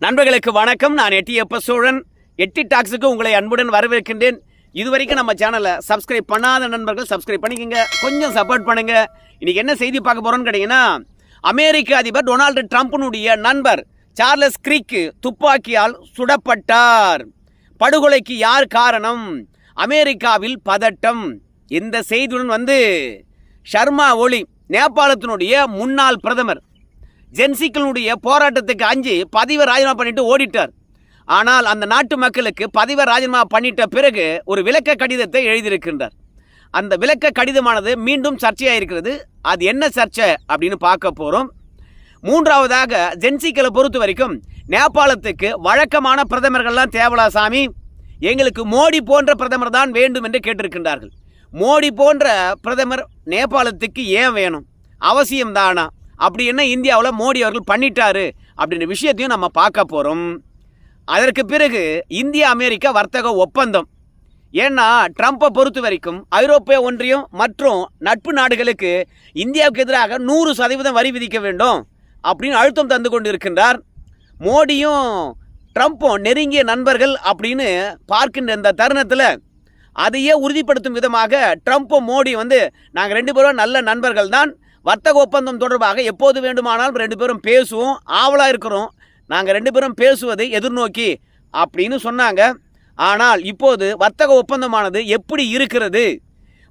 நண்பர்களுக்கு வணக்கம். நான் எட்டியப்ப சோழன். எட்டி டாக்ஸுக்கு உங்களை அன்புடன் வரவேற்கின்றேன். இதுவரைக்கும் நம்ம சேனலை சப்ஸ்கிரைப் பண்ணாத நண்பர்கள் சப்ஸ்கிரைப் பண்ணிக்கோங்க, கொஞ்சம் சப்போர்ட் பண்ணுங்க. இன்னைக்கு என்ன செய்தி பார்க்க போறோம்னு கேட்டீங்கன்னா, அமெரிக்க அதிபர் டொனால்டு ட்ரம்ப்பினுடைய நண்பர் சார்லஸ் கிரிக் துப்பாக்கியால் சுடப்பட்டார். படுகொலைக்கு யார் காரணம்? அமெரிக்காவில் பதட்டம். இந்த செய்தியுடன் ஷர்மா ஒலி, நேபாளத்தினுடைய முன்னாள் பிரதமர், ஜென்சிக்களுடைய போராட்டத்துக்கு அஞ்சு பதவியை ராஜினாமா பண்ணிட்டு ஓடிட்டார். ஆனால் அந்த நாட்டு மக்களுக்கு பதவியை ராஜினாமா பண்ணிட்ட பிறகு ஒரு விளக்க கடிதத்தை எழுதியிருக்கின்றார். அந்த விளக்க கடிதமானது மீண்டும் சர்ச்சையாயிருக்கிறது. அது என்ன சர்ச்சை அப்படின்னு பார்க்க போகிறோம். மூன்றாவதாக, ஜென்சிக்களை பொறுத்த வரைக்கும் நேபாளத்துக்கு வழக்கமான பிரதமர்கள்லாம் தேவலா சாமி, எங்களுக்கு மோடி போன்ற பிரதமர் தான் வேண்டும் என்று கேட்டிருக்கின்றார்கள். மோடி போன்ற பிரதமர் நேபாளத்துக்கு ஏன் வேணும்? அவசியம்தானா? அப்படி என்ன இந்தியாவில் மோடி அவர்கள் பண்ணிட்டாரு அப்படின்ற விஷயத்தையும் நம்ம பார்க்க போகிறோம். அதற்கு பிறகு இந்தியா அமெரிக்கா வர்த்தக ஒப்பந்தம். ஏன்னா ட்ரம்ப்பை பொறுத்த வரைக்கும் ஐரோப்பிய ஒன்றியம் மற்றும் நட்பு நாடுகளுக்கு இந்தியாவுக்கு எதிராக 100% வரி விதிக்க வேண்டும் அப்படின்னு அழுத்தம் தந்து கொண்டு இருக்கின்றார். மோடியும் ட்ரம்ப்பும் நெருங்கிய நண்பர்கள் அப்படின்னு பார்க்கின்ற இந்த தருணத்தில் அதையே உறுதிப்படுத்தும் விதமாக ட்ரம்ப்பும் மோடி நாங்கள் 2 பேரும் நல்ல நண்பர்கள் தான், வர்த்தக ஒப்பந்தம் தொடர்பாக எப்போது வேண்டுமானாலும் 2 பேரும் பேசுவோம், ஆவலாக இருக்கிறோம், நாங்கள் 2 பேரும் பேசுவதை எதிர்நோக்கி அப்படின்னு சொன்னாங்க. ஆனால் இப்போது வர்த்தக ஒப்பந்தமானது எப்படி இருக்கிறது,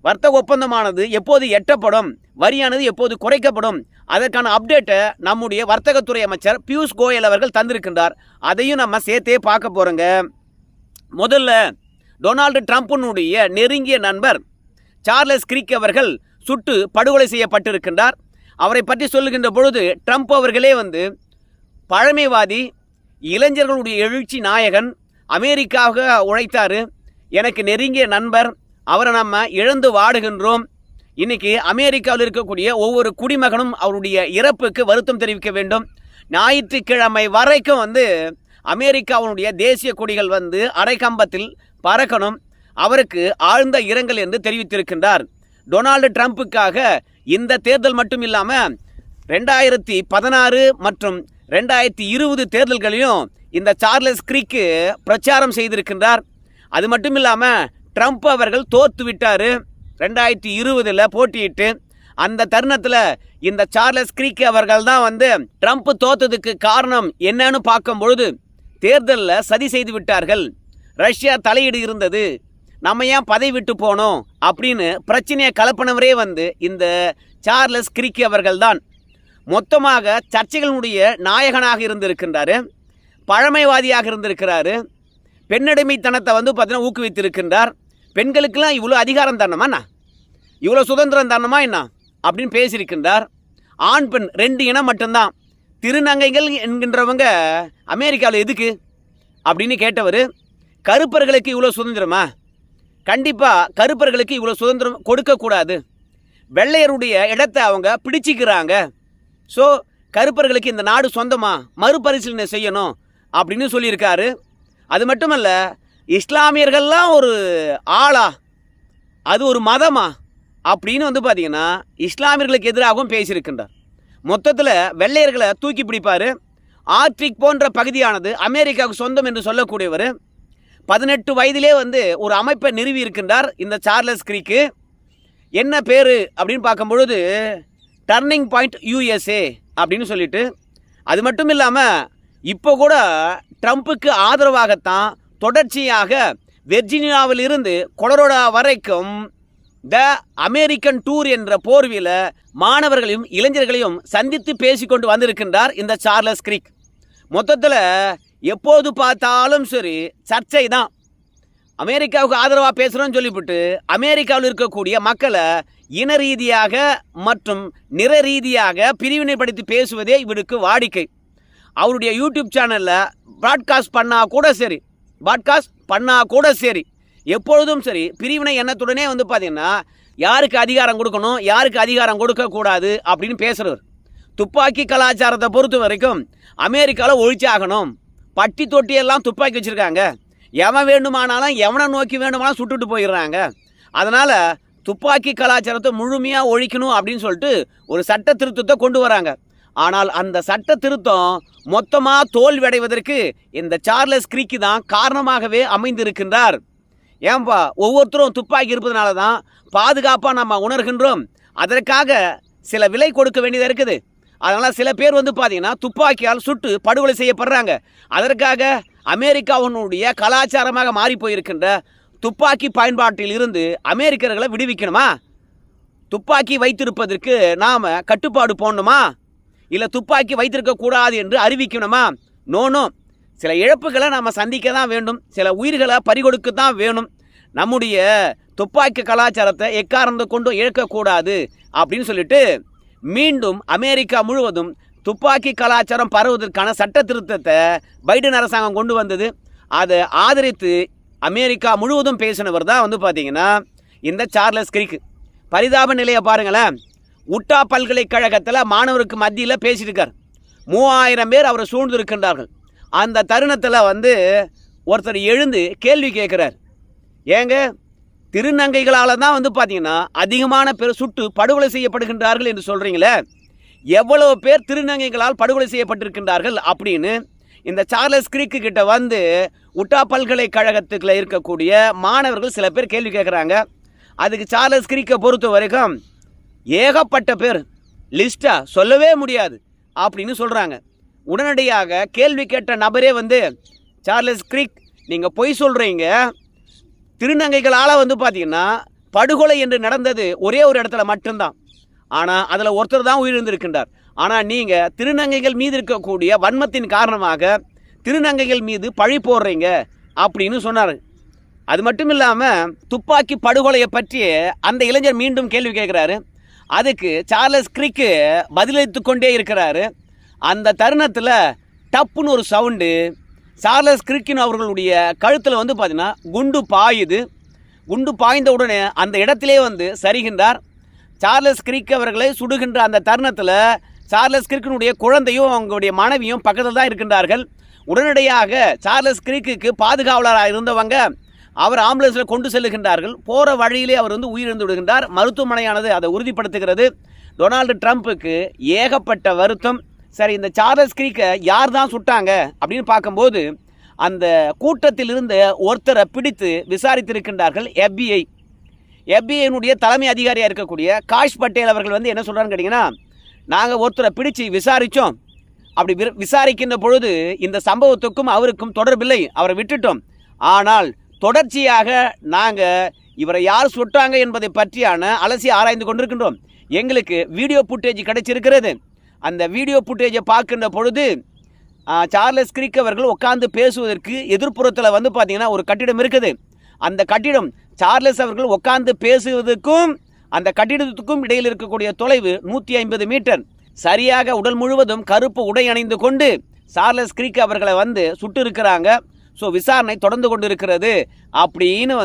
வர்த்தக ஒப்பந்தமானது எப்போது எட்டப்படும், வரியானது எப்போது குறைக்கப்படும், அதற்கான அப்டேட்டை நம்முடைய வர்த்தகத்துறை அமைச்சர் பியூஷ் கோயல் அவர்கள் தந்திருக்கின்றார். அதையும் நம்ம சேர்த்தே பார்க்க போகிறோங்க. முதல்ல, டொனால்டு ட்ரம்ப்பினுடைய நெருங்கிய நண்பர் சார்லஸ் கிரிக் அவர்கள் சுட்டு படுகொலை செய்யப்பட்டிருக்கின்றார். அவரை பற்றி சொல்லுகின்ற பொழுது ட்ரம்ப் அவர்களே பழமைவாதி, இளைஞர்களுடைய எழுச்சி நாயகன், அமெரிக்காவுக்கு உழைத்தார், எனக்கு நெருங்கிய நண்பர், அவரை நம்ம இழந்து வாடுகின்றோம். இன்னைக்கு அமெரிக்காவில் இருக்கக்கூடிய ஒவ்வொரு குடிமகனும் அவருடைய இறப்புக்கு வருத்தம் தெரிவிக்க வேண்டும். ஞாயிற்றுக்கிழமை வரைக்கும் அமெரிக்காவுடைய தேசிய கொடிகள் அரைக்கம்பத்தில் பறக்கணும். அவருக்கு ஆழ்ந்த இரங்கல் என்று தெரிவித்திருக்கின்றார். டொனால்டு ட்ரம்ப்புக்காக இந்த தேர்தல் மட்டும் இல்லாமல் 2016 மற்றும் 2020 தேர்தல்களையும் இந்த சார்லஸ் கிரிக் பிரச்சாரம் செய்திருக்கின்றார். அது மட்டும் இல்லாமல் ட்ரம்ப் அவர்கள் தோற்று விட்டார் 2020 போட்டியிட்டு. அந்த தருணத்தில் இந்த சார்லஸ் கிரிக் அவர்கள் தான் ட்ரம்ப் தோற்றதுக்கு காரணம் என்னன்னு பார்க்கும் பொழுது, தேர்தலில் சதி செய்து விட்டார்கள், ரஷ்யா தலையீடு இருந்தது, நம்ம ஏன் பதவி விட்டு போனோம் அப்படின்னு பிரச்சனையை கலப்பினவரே இந்த சார்லஸ் கிரிக் அவர்கள் தான். மொத்தமாக சர்ச்சைகளுடைய நாயகனாக இருந்திருக்கின்றார், பழமைவாதியாக இருந்திருக்கிறாரு, பெண்ணடிமைத்தனத்தை பார்த்தீங்கன்னா ஊக்குவித்திருக்கின்றார். பெண்களுக்கெல்லாம் இவ்வளோ அதிகாரம் தரணுமா, இவ்வளோ சுதந்திரம் தரணுமா என்ன அப்படின்னு பேசியிருக்கின்றார். ஆண் பெண் 2 இனம் மட்டும்தான். திருநங்கைகள் என்கின்றவங்க அமெரிக்காவில் எதுக்கு அப்படின்னு கேட்டவர். கருப்பர்களுக்கு இவ்வளோ சுதந்திரமா? கண்டிப்பாக கருப்பர்களுக்கு இவ்வளோ சுதந்திரம் கொடுக்கக்கூடாது. வெள்ளையருடைய இடத்தை அவங்க பிடிச்சிக்கிறாங்க. ஸோ கருப்பர்களுக்கு இந்த நாடு சொந்தமா, மறுபரிசீலனை செய்யணும் அப்படின்னு சொல்லியிருக்காரு. அது மட்டுமல்ல, இஸ்லாமியர்கள்லாம் ஒரு ஆளா, அது ஒரு மதமா அப்படின்னு பார்த்தீங்கன்னா இஸ்லாமியர்களுக்கு எதிராகவும் பேசியிருக்கின்றார். மொத்தத்தில் வெள்ளையர்களை தூக்கி பிடிப்பார். ஆர்டிக் போன்ற பகுதியானது அமெரிக்காவுக்கு சொந்தம் என்று சொல்லக்கூடியவர். 18 வயதிலே ஒரு அமைப்பை நிறுவி இருக்கின்றார் இந்த சார்லஸ் கிரிக்கு. என்ன பேர் அப்படின்னு பார்க்கும்பொழுது டர்னிங் பாயிண்ட் USA அப்படின்னு சொல்லிட்டு. அது மட்டும் இல்லாமல் இப்போ கூட ட்ரம்ப்புக்கு ஆதரவாகத்தான் தொடர்ச்சியாக வெர்ஜீனியாவில் இருந்து கொலரோடா வரைக்கும் த அமெரிக்கன் டூர் என்ற போர்வியில் மாணவர்களையும் இளைஞர்களையும் சந்தித்து பேசிக்கொண்டு வந்திருக்கின்றார் இந்த சார்லஸ் கிரிக். மொத்தத்தில் எப்போது பார்த்தாலும் சரி சர்ச்சை தான். அமெரிக்காவுக்கு ஆதரவாக பேசுகிறோன்னு சொல்லிவிட்டு அமெரிக்காவில் இருக்கக்கூடிய மக்களை இன ரீதியாக மற்றும் நிற ரீதியாக பிரிவினைப்படுத்தி பேசுவதே இவருக்கு வாடிக்கை. அவருடைய யூடியூப் சேனலில் பாட்காஸ்ட் பண்ணால் கூட சரி எப்பொழுதும் சரி பிரிவினை எண்ணத்துடனே பார்த்தீங்கன்னா யாருக்கு அதிகாரம் கொடுக்கணும், யாருக்கு அதிகாரம் கொடுக்கக்கூடாது அப்படின்னு பேசுகிறவர். துப்பாக்கி கலாச்சாரத்தை பொறுத்த வரைக்கும் அமெரிக்காவில் ஒழிச்சாகணும். பட்டி தொட்டியெல்லாம் துப்பாக்கி வச்சுருக்காங்க. எவன் வேண்டுமானாலும் எவனை நோக்கி வேண்டுமானாலும் சுட்டுட்டு போயிடுறாங்க. அதனால் துப்பாக்கி கலாச்சாரத்தை முழுமையாக ஒழிக்கணும் அப்படின்னு சொல்லிட்டு ஒரு சட்ட திருத்தத்தை கொண்டு வராங்க. ஆனால் அந்த சட்ட திருத்தம் மொத்தமாக தோல்வியடைவதற்கு இந்த சார்லஸ் கிரிக் தான் காரணமாகவே அமைந்திருக்கின்றார். ஏன்பா, ஒவ்வொருத்தரும் துப்பாக்கி இருப்பதனால தான் பாதுகாப்பாக நம்ம உணர்கின்றோம். அதற்காக சில விலை கொடுக்க வேண்டியதாக இருக்குது. அதனால் சில பேர் பார்த்தீங்கன்னா துப்பாக்கியால் சுட்டு படுகொலை செய்யப்படுறாங்க. அதற்காக அமெரிக்காவினுடைய கலாச்சாரமாக மாறி போயிருக்கின்ற துப்பாக்கி பயன்பாட்டில் இருந்து அமெரிக்கர்களை விடுவிக்கணுமா? துப்பாக்கி வைத்திருப்பதற்கு நாம் கட்டுப்பாடு போடணுமா? இல்லை துப்பாக்கி வைத்திருக்கக்கூடாது என்று அறிவிக்கணுமா? நோனோ. சில இழப்புகளை நாம் சந்திக்க தான் வேண்டும், சில உயிர்களை பறிகொடுக்க தான் வேணும். நம்முடைய துப்பாக்கி கலாச்சாரத்தை எக்காரணத்தை கொண்டு இழக்கக்கூடாது அப்படின்னு சொல்லிட்டு மீண்டும் அமெரிக்கா முழுவதும் துப்பாக்கி கலாச்சாரம் பரவுவதற்கான சட்ட திருத்தத்தை பைடன் அரசாங்கம் கொண்டு வந்தது. அதை ஆதரித்து அமெரிக்கா முழுவதும் பேசினவர் தான் பார்த்தீங்கன்னா இந்த சார்லஸ் கிரிக். பரிதாப நிலையை பாருங்களேன். உட்டா பல்கலைக்கழகத்தில் மாணவருக்கு மத்தியில் பேசியிருக்கார். 3000 பேர் அவரை சூழ்ந்திருக்கின்றார்கள். அந்த தருணத்தில் ஒருத்தர் எழுந்து கேள்வி கேட்குறார். ஏங்க, திருநங்கைகளால் தான் பார்த்தீங்கன்னா அதிகமான பேர் சுட்டு படுகொலை செய்யப்படுகின்றார்கள் என்று சொல்கிறீங்களே, எவ்வளோ பேர் திருநங்கைகளால் படுகொலை செய்யப்பட்டிருக்கின்றார்கள் அப்படின்னு இந்த சார்லஸ் கிரிக்கு கிட்ட உட்டா பல்கலைக்கழகத்துக்குள்ள இருக்கக்கூடிய மாணவர்கள் சில பேர் கேள்வி கேட்குறாங்க. அதுக்கு சார்லஸ் கிரிக்கை பொறுத்த வரைக்கும் ஏகப்பட்ட பேர், லிஸ்ட்டா சொல்லவே முடியாது அப்படின்னு சொல்கிறாங்க. உடனடியாக கேள்வி கேட்ட நபரே சார்லஸ் கிரிக், நீங்கள் பொய் சொல்கிறீங்க, திருநங்கைகளால் பார்த்தீங்கன்னா படுகொலை என்று நடந்தது ஒரே ஒரு இடத்துல மட்டும்தான். ஆனால் அதில் ஒருத்தர் தான் உயிரிழந்திருக்கின்றார். ஆனால் நீங்கள் திருநங்கைகள் மீது இருக்கக்கூடிய வன்மத்தின் காரணமாக திருநங்கைகள் மீது பழி போடுறீங்க அப்படின்னு சொன்னார். அது மட்டும் இல்லாமல் துப்பாக்கி படுகொலையை பற்றி அந்த இளைஞர் மீண்டும் கேள்வி கேட்குறாரு. அதுக்கு சார்லஸ் கிரிக்கு பதிலளித்து கொண்டே இருக்கிறாரு. அந்த தருணத்தில் டப்புன்னு ஒரு சவுண்டு சார்லஸ் கிரிக்கின் அவர்களுடைய கழுத்தில் பார்த்தீங்கன்னா குண்டு பாயுது. குண்டு பாய்ந்த உடனே அந்த இடத்திலே சரிகின்றார். சார்லஸ் கிரிக் அவர்களை சுடுகின்ற அந்த தருணத்தில் சார்லஸ் கிரிக்கினுடைய குழந்தையும் அவங்களுடைய மனைவியும் பக்கத்தில் தான் இருக்கின்றார்கள். உடனடியாக சார்லஸ் கிரிக்கு பாதுகாவலராக இருந்தவங்க அவர் ஆம்புலன்ஸில் கொண்டு செல்லுகின்றார்கள். போகிற வழியிலே அவர் உயிரிழந்து விடுகின்றார். மருத்துவமனையானது அதை உறுதிப்படுத்துகிறது. டொனால்டு ட்ரம்ப்புக்கு ஏகப்பட்ட வருத்தம். சரி, இந்த சார்லஸ் கிரிக்கை யார் தான் சுட்டாங்க அப்படின்னு பார்க்கும்போது அந்த கூட்டத்தில் இருந்த ஒருத்தரை பிடித்து விசாரித்திருக்கின்றார்கள் FBI. FBIனுடைய தலைமை அதிகாரியாக இருக்கக்கூடிய காஷ் பட்டேல் அவர்கள் என்ன சொல்கிறான்னு கேட்டிங்கன்னா, நாங்கள் ஒருத்தரை பிடிச்சு விசாரித்தோம். அப்படி விசாரிக்கின்ற பொழுது இந்த சம்பவத்துக்கும் அவருக்கும் தொடர்பில்லை, அவரை விட்டுட்டோம். ஆனால் தொடர்ச்சியாக நாங்கள் இவரை யார் சுட்டாங்க என்பதை பற்றியான அலசி ஆராய்ந்து கொண்டிருக்கின்றோம். எங்களுக்கு வீடியோ ஃபுட்டேஜ் கிடைச்சிருக்கிறது. அந்த வீடியோ ஃபுட்டேஜை பார்க்கின்ற பொழுது சார்லஸ் கிரிக் அவர்கள் உட்கார்ந்து பேசுவதற்கு எதிர்ப்புறத்தில் பார்த்தீங்கன்னா ஒரு கட்டிடம் இருக்குது. அந்த கட்டிடம் சார்லஸ் அவர்கள் உட்கார்ந்து பேசுவதற்கும் அந்த கட்டிடத்துக்கும் இடையில் இருக்கக்கூடிய தொலைவு 150 மீட்டர். சரியாக உடல் முழுவதும் கருப்பு உடை அணிந்து கொண்டு சார்லஸ் கிரிக் அவர்களை சுட்டு இருக்கிறாங்க. ஸோ விசாரணை தொடர்ந்து கொண்டு இருக்கிறது அப்படின்னு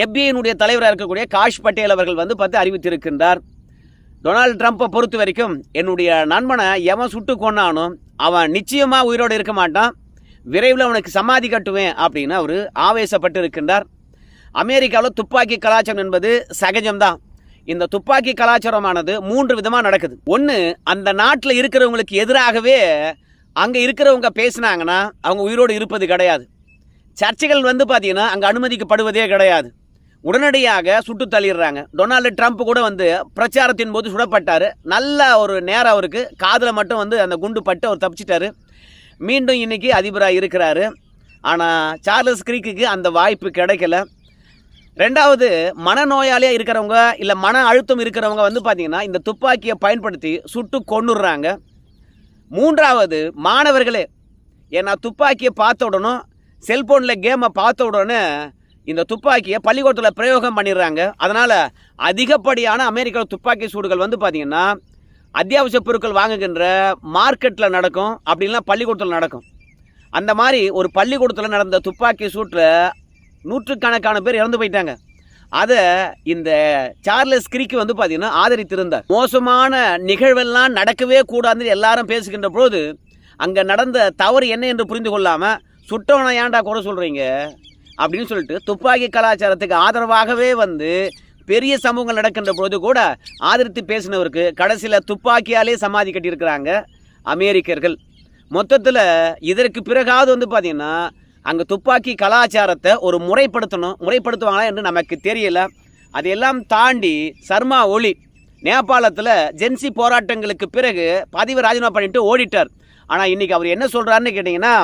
FBIனுடைய தலைவராக இருக்கக்கூடிய காஷ் பட்டேல் அவர்கள் பார்த்து அறிவித்திருக்கின்றார். டொனால்டு ட்ரம்ப்பை பொறுத்த வரைக்கும் என்னுடைய நண்பனை எவன் சுட்டு கொண்டானோ அவன் நிச்சயமாக உயிரோடு இருக்க மாட்டான், விரைவில் அவனுக்கு சமாதி கட்டுவேன் அப்படின்னு அவர் ஆவேசப்பட்டு இருக்கின்றார். அமெரிக்காவில் துப்பாக்கி கலாச்சாரம் என்பது சகஜம்தான். இந்த துப்பாக்கி கலாச்சாரமானது 3 விதமாக நடக்குது. ஒன்று, அந்த நாட்டில் இருக்கிறவங்களுக்கு எதிராகவே அங்கே இருக்கிறவங்க பேசினாங்கன்னா அவங்க உயிரோடு இருப்பது கிடையாது. சர்ச்சைகள் பார்த்தீங்கன்னா அங்கே அனுமதிக்கப்படுவதே கிடையாது. உடனடியாக சுட்டு தள்ளிடுறாங்க. டொனால்டு ட்ரம்ப் கூட பிரச்சாரத்தின் போது சுடப்பட்டார். நல்ல ஒரு நேரம் அவருக்கு காதில் மட்டும் அந்த குண்டு பட்டு அவர் தப்பிச்சிட்டாரு. மீண்டும் இன்றைக்கி அதிபராக இருக்கிறாரு. ஆனால் சார்லஸ் கிரிக்கு அந்த வாய்ப்பு கிடைக்கல. ரெண்டாவது, மனநோயாளியாக இருக்கிறவங்க இல்லை மன அழுத்தம் இருக்கிறவங்க பார்த்தீங்கன்னா இந்த துப்பாக்கியை பயன்படுத்தி சுட்டு கொன்னுடுறாங்க. மூன்றாவது, மாணவர்களே. ஏன்னா துப்பாக்கியை பார்த்த உடனே, செல்ஃபோனில் கேமை பார்த்த உடனே இந்த துப்பாக்கியை பள்ளிக்கூடத்தில் பிரயோகம் பண்ணிடுறாங்க. அதனால் அதிகப்படியான அமெரிக்காவில் துப்பாக்கி சூடுகள் பார்த்தீங்கன்னா அத்தியாவசிய பொருட்கள் வாங்குகின்ற மார்க்கெட்டில் நடக்கும், அப்படின்லாம் பள்ளிக்கூடத்தில் நடக்கும். அந்த மாதிரி ஒரு பள்ளிக்கூடத்தில் நடந்த துப்பாக்கி சூட்டில் நூற்றுக்கணக்கான பேர் இறந்து போயிட்டாங்க. அதை இந்த சார்லஸ் கிரிக்கு பார்த்தீங்கன்னா ஆதரித்திருந்தார். மோசமான நிகழ்வெல்லாம் நடக்கவே கூடாதுன்னு எல்லாரும் பேசுகின்ற பொழுது அங்கே நடந்த தவறு என்ன என்று புரிந்து கொள்ளாமல் சுட்டவனை ஏன்டா குறை சொல்கிறீங்க அப்படின்னு சொல்லிட்டு துப்பாக்கி கலாச்சாரத்துக்கு ஆதரவாகவே பெரிய சமூகங்கள் நடக்கின்ற பொழுது கூட ஆதரித்து பேசினவருக்கு கடைசியில் துப்பாக்கியாலே சமாதி கட்டியிருக்கிறாங்க அமெரிக்கர்கள். மொத்தத்தில் இதற்கு பிறகாவது வந்து பார்த்திங்கன்னா அங்கே துப்பாக்கி கலாச்சாரத்தை ஒரு முறைப்படுத்துவாங்களா என்று நமக்கு தெரியல. அதையெல்லாம் தாண்டி சர்மா ஒலி நேபாளத்தில் ஜென்சி போராட்டங்களுக்கு பிறகு பதவி ராஜினாமா பண்ணிட்டு ஓடிட்டார். ஆனால் இன்றைக்கி அவர் என்ன சொல்கிறாருன்னு கேட்டிங்கன்னா,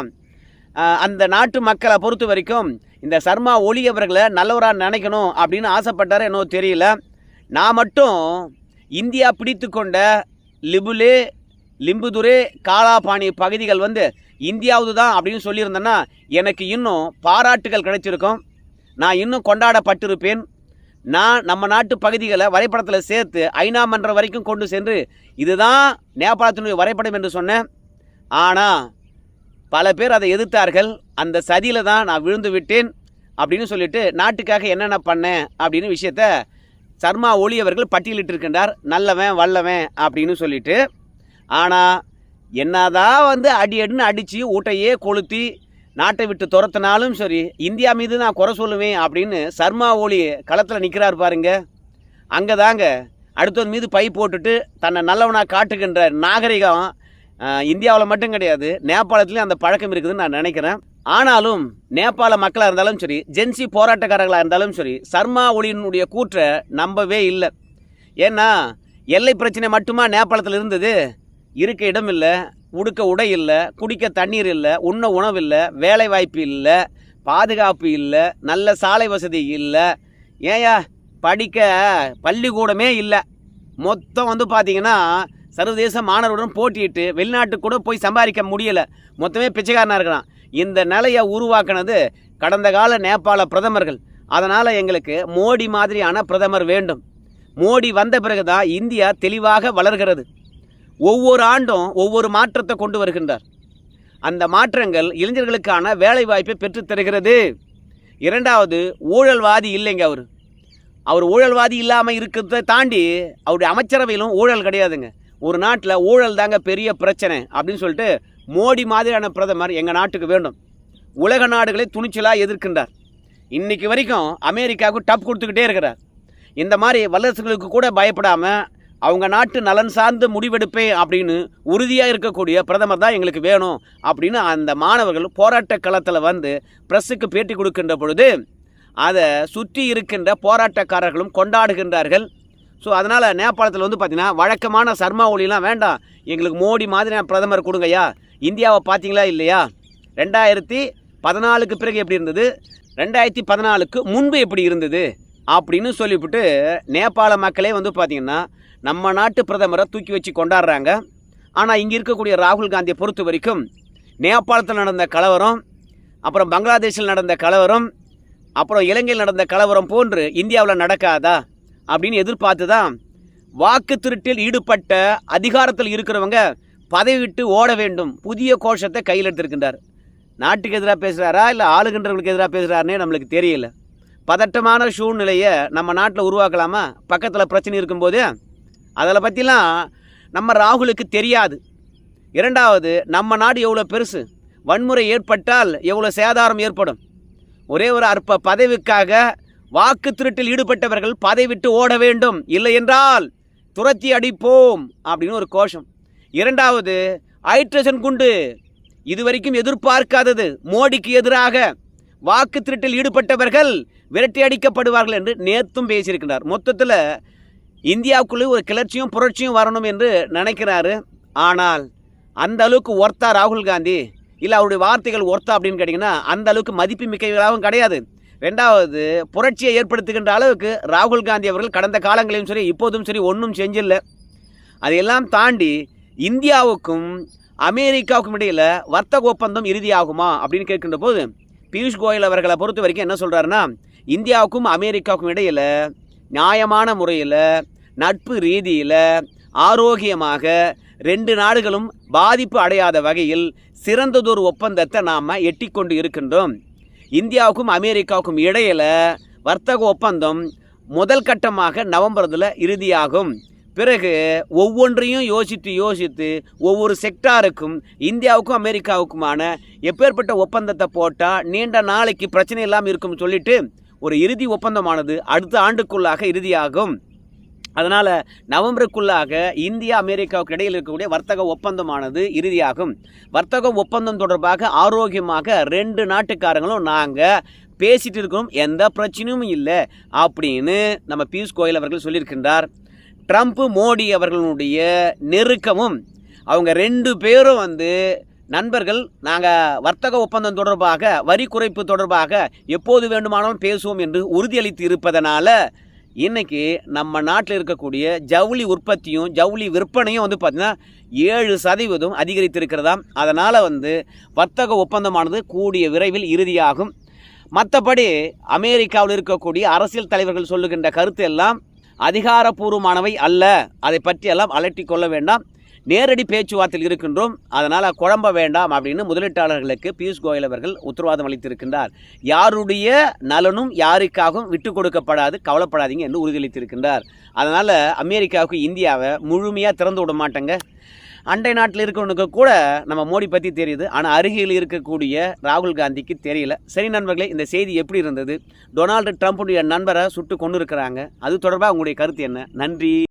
அந்த நாட்டு மக்களை பொறுத்த வரைக்கும் இந்த சர்மா ஒலி அவர்களை நல்லவராக நினைக்கணும் அப்படின்னு ஆசைப்பட்டார். என்னோ தெரியல. நான் மட்டும் இந்தியா பிடித்து கொண்ட லிபுலே, லிம்புதுரே, காலாபாணி பகுதிகள் வந்து இந்தியாவது தான் அப்படின்னு சொல்லியிருந்தேன்னா எனக்கு இன்னும் பாராட்டுகள் கிடைச்சிருக்கும். நான் இன்னும் கொண்டாடப்பட்டிருப்பேன். நான் நம்ம நாட்டு பகுதிகளை வரைபடத்தில் சேர்த்து ஐநா மன்றம் வரைக்கும் கொண்டு சென்று இதுதான் நேபாளத்தினுடைய வரைபடம் என்று சொன்னேன். ஆனால் பல பேர் அதை எதிர்த்தார்கள். அந்த சதியில் தான் நான் விழுந்து விட்டேன் அப்படின்னு சொல்லிட்டு நாட்டுக்காக என்னென்ன பண்ணேன் அப்படின்னு விஷயத்த சர்மா ஒலி அவர்கள் பட்டியலிட்டிருக்கின்றார். நல்லவன் வல்லவன் அப்படின்னு சொல்லிட்டு. ஆனால் என்னதான் வந்து அடின்னு அடித்து ஊட்டையே கொளுத்தி நாட்டை விட்டு துரத்தினாலும் சரி இந்தியா மீது நான் குறை சொல்லுவேன் அப்படின்னு சர்மா ஒலி களத்தில் நிற்கிறார் பாருங்க. அங்கே தாங்க அடுத்தவன் மீது பை போட்டுட்டு தன்னை நல்லவனாக காட்டுகின்ற நாகரிகம் இந்தியாவில் மட்டும் கிடையாது, நேபாளத்துலேயும் அந்த பழக்கம் இருக்குதுன்னு நான் நினைக்கிறேன். ஆனாலும் நேபாள மக்களாக இருந்தாலும் சரி, ஜென்சி போராட்டக்காரர்களாக இருந்தாலும் சரி, சர்மா ஒலியினுடைய கூற்றை நம்பவே இல்லை. ஏன்னா எல்லை பிரச்சனை மட்டுமா நேபாளத்தில் இருந்தது? இருக்க இடம் இல்லை, உடுக்க உடை இல்லை, குடிக்க தண்ணீர் இல்லை, உண்ண உணவு இல்லை, வேலை வாய்ப்பு இல்லை, பாதுகாப்பு இல்லை, நல்ல சாலை வசதி இல்லை, ஏயா படிக்க பள்ளிக்கூடமே இல்லை. மொத்தம் வந்து பார்த்திங்கன்னா சர்வதேச மாணவருடன் போட்டிட்டு வெளிநாட்டுக்கு கூட போய் சம்பாதிக்க முடியலை. மொத்தமே பிச்சைக்காரனாக இருக்கிறான். இந்த நிலையை உருவாக்குனது கடந்த கால நேபாள பிரதமர்கள். அதனால் எங்களுக்கு மோடி மாதிரியான பிரதமர் வேண்டும். மோடி வந்த பிறகு தான் இந்தியா தெளிவாக வளர்கிறது. ஒவ்வொரு ஆண்டும் ஒவ்வொரு மாற்றத்தை கொண்டு வருகின்றார். அந்த மாற்றங்கள் இளைஞர்களுக்கான வேலை வாய்ப்பை பெற்றுத் தருகிறது. இரண்டாவது, ஊழல்வாதி இல்லைங்க. அவர் ஊழல்வாதி இல்லாமல் இருக்கிறத தாண்டி அவருடைய அமைச்சரவையிலும் ஊழல் கிடையாதுங்க. ஒரு நாட்டில் ஊழல் தாங்க பெரிய பிரச்சனை அப்படின்னு சொல்லிட்டு மோடி மாதிரியான பிரதமர் எங்கள் நாட்டுக்கு வேண்டும். உலக நாடுகளை துணிச்சலாக எதிர்க்கின்றார். இன்றைக்கி வரைக்கும் அமெரிக்காவுக்கு டப் கொடுத்துக்கிட்டே இருக்கிறார். இந்த மாதிரி வல்லரசுகளுக்கு கூட பயப்படாமல் அவங்க நாட்டு நலன் சார்ந்து முடிவெடுப்பேன் அப்படின்னு உறுதியாக இருக்கக்கூடிய பிரதமர் தான் எங்களுக்கு வேணும் அப்படின்னு அந்த மாணவர்கள் போராட்ட களத்தில் வந்து ப்ரெஸ்ஸுக்கு பேட்டி கொடுக்கின்ற பொழுது அதை சுற்றி இருக்கின்ற போராட்டக்காரர்களும் கொண்டாடுகின்றார்கள். ஸோ அதனால் நேபாளத்தில் வந்து பார்த்திங்கன்னா வழக்கமான சர்மா ஒலிலாம் வேண்டாம், எங்களுக்கு மோடி மாதிரியான பிரதமர் கொடுங்கய்யா. இந்தியாவை பார்த்தீங்களா இல்லையா? 2014க்கு பிறகு எப்படி இருந்தது, 2014க்கு முன்பு எப்படி இருந்தது அப்படின்னு சொல்லிவிட்டு நேபாள மக்களே வந்து பார்த்திங்கன்னா நம்ம நாட்டு பிரதமரை தூக்கி வச்சு கொண்டாடுறாங்க. ஆனால் இங்கே இருக்கக்கூடிய ராகுல் காந்தியை பொறுத்த வரைக்கும் நேபாளத்தில் நடந்த கலவரம், அப்புறம் பங்களாதேஷில் நடந்த கலவரம், அப்புறம் இலங்கையில் நடந்த கலவரம் போன்று இந்தியாவில் நடக்காதா அப்படின்னு எதிர்பார்த்து தான் வாக்கு திருட்டில் ஈடுபட்ட அதிகாரத்தில் இருக்கிறவங்க பதவி விட்டு ஓட வேண்டும் புதிய கோஷத்தை கையில் எடுத்திருக்கின்றார். நாட்டுக்கு எதிராக பேசுகிறாரா இல்லை ஆளுகின்றவர்களுக்கு எதிராக பேசுகிறாருன்னே நம்மளுக்கு தெரியல. பதட்டமான சூழ்நிலையை நம்ம நாட்டில் உருவாக்கலாமா? பக்கத்தில் பிரச்சனை இருக்கும்போது அதில் பற்றிலாம் நம்ம ராகுலுக்கு தெரியாது. இரண்டாவது, நம்ம நாடு எவ்வளோ பெருசு, வன்முறை ஏற்பட்டால் எவ்வளோ சேதாரம் ஏற்படும். ஒரே ஒரு அற்ப பதவிக்காக வாக்கு திருட்டில் ஈடுபட்டவர்கள் பதவி விட்டு ஓட வேண்டும், இல்லை என்றால் துரத்தி அடிப்போம் அப்படின்னு ஒரு கோஷம். இரண்டாவது, ஹைட்ரஜன் குண்டு இதுவரைக்கும் எதிர்பார்க்காதது. மோடிக்கு எதிராக வாக்கு திருட்டில் ஈடுபட்டவர்கள் விரட்டி அடிக்கப்படுவார்கள் என்று நேற்றும் பேசியிருக்கிறார். மொத்தத்தில் இந்தியாவுக்குள்ளே ஒரு கிளர்ச்சியும் புரட்சியும் வரணும் என்று நினைக்கிறாரு. ஆனால் அந்த அளவுக்கு ஒர்த்தா ராகுல் காந்தி, இல்லை அவருடைய வார்த்தைகள் ஒர்த்தா அப்படின்னு கேட்டிங்கன்னா அந்த அளவுக்கு மதிப்பு மிக்கவர்களாகவும் கிடையாது. ரெண்டாவது, புரட்சியை ஏற்படுத்துகின்ற அளவுக்கு ராகுல் காந்தி அவர்கள் கடந்த காலங்களிலும் சரி இப்போதும் சரி ஒன்றும் செஞ்சில்லை. அதையெல்லாம் தாண்டி இந்தியாவுக்கும் அமெரிக்காவுக்கும் இடையில் வர்த்தக ஒப்பந்தம் இறுதியாகுமா அப்படின்னு கேட்கின்ற போது பியூஷ் கோயல் அவர்களை பொறுத்த வரைக்கும் என்ன சொல்கிறாருன்னா, இந்தியாவுக்கும் அமெரிக்காவுக்கும் இடையில் நியாயமான முறையில் நட்பு ரீதியில் ஆரோக்கியமாக ரெண்டு நாடுகளும் பாதிப்பு அடையாத வகையில் சிறந்ததொரு ஒப்பந்தத்தை நாம் எட்டி கொண்டு இருக்கின்றோம். இந்தியாவுக்கும் அமெரிக்காவுக்கும் இடையில் வர்த்தக ஒப்பந்தம் முதல் கட்டமாக நவம்பரில் இறுதியாகும். பிறகு ஒவ்வொன்றையும் யோசித்து ஒவ்வொரு செக்டாருக்கும் இந்தியாவுக்கும் அமெரிக்காவுக்குமான எப்பேற்பட்ட ஒப்பந்தத்தை போட்டால் நீண்ட நாளைக்கு பிரச்சனை இல்லாமல் இருக்கும்னு சொல்லிட்டு ஒரு இறுதி ஒப்பந்தமானது அடுத்த ஆண்டுக்குள்ளாக இறுதியாகும். அதனால் நவம்பருக்குள்ளாக இந்தியா அமெரிக்காவுக்கு இடையில் இருக்கக்கூடிய வர்த்தக ஒப்பந்தமானது இறுதியாகும். வர்த்தக ஒப்பந்தம் தொடர்பாக ஆரோக்கியமாக 2 நாட்டுக்காரங்களும் நாங்கள் பேசிட்டு இருக்கிறோம், எந்த பிரச்சனையும் இல்லை அப்படின்னு நம்ம பியூஷ் கோயல் அவர்கள் சொல்லியிருக்கின்றார். ட்ரம்ப் மோடி அவர்களுடைய நெருக்கமும் அவங்க 2 பேரும் நண்பர்கள், நாங்கள் வர்த்தக ஒப்பந்தம் தொடர்பாக வரி குறைப்பு தொடர்பாக எப்போது வேண்டுமானாலும் பேசுவோம் என்று உறுதியளித்து இருப்பதனால இன்றைக்கி நம்ம நாட்டில் இருக்கக்கூடிய ஜவுளி உற்பத்தியும் ஜவுளி விற்பனையும் பார்த்திங்கன்னா 7% அதிகரித்திருக்கிறதாம். அதனால் வர்த்தக ஒப்பந்தமானது கூடிய விரைவில் இறுதியாகும். மற்றபடி அமெரிக்காவில் இருக்கக்கூடிய அரசியல் தலைவர்கள் சொல்லுகின்ற கருத்து எல்லாம் அதிகாரப்பூர்வமானவை அல்ல, அதை பற்றியெல்லாம் அலட்டி கொள்ள வேண்டாம், நேரடி பேச்சுவார்த்தையில் இருக்கின்றோம், அதனால் குழம்ப வேண்டாம் அப்படின்னு முதலீட்டாளர்களுக்கு பியூஷ் கோயல் அவர்கள் உத்தரவாதம் அளித்திருக்கின்றார். யாருடைய நலனும் யாருக்காகவும் விட்டு கொடுக்கப்படாது, கவலைப்படாதீங்க என்று உறுதியளித்திருக்கின்றார். அதனால் அமெரிக்காவுக்கு இந்தியாவை முழுமையாக திறந்து விட மாட்டேங்க. அண்டை நாட்டில் இருக்கிறவனுக்கு கூட நம்ம மோடி பற்றி தெரியுது, ஆனால் அருகில் இருக்கக்கூடிய ராகுல் காந்திக்கு தெரியல. சரி நண்பர்களே, இந்த செய்தி எப்படி இருந்தது? டொனால்டு ட்ரம்ப்புடைய நண்பரை சுட்டு கொண்டு இருக்கிறாங்க, அது தொடர்பாக உங்களுடைய கருத்து என்ன? நன்றி.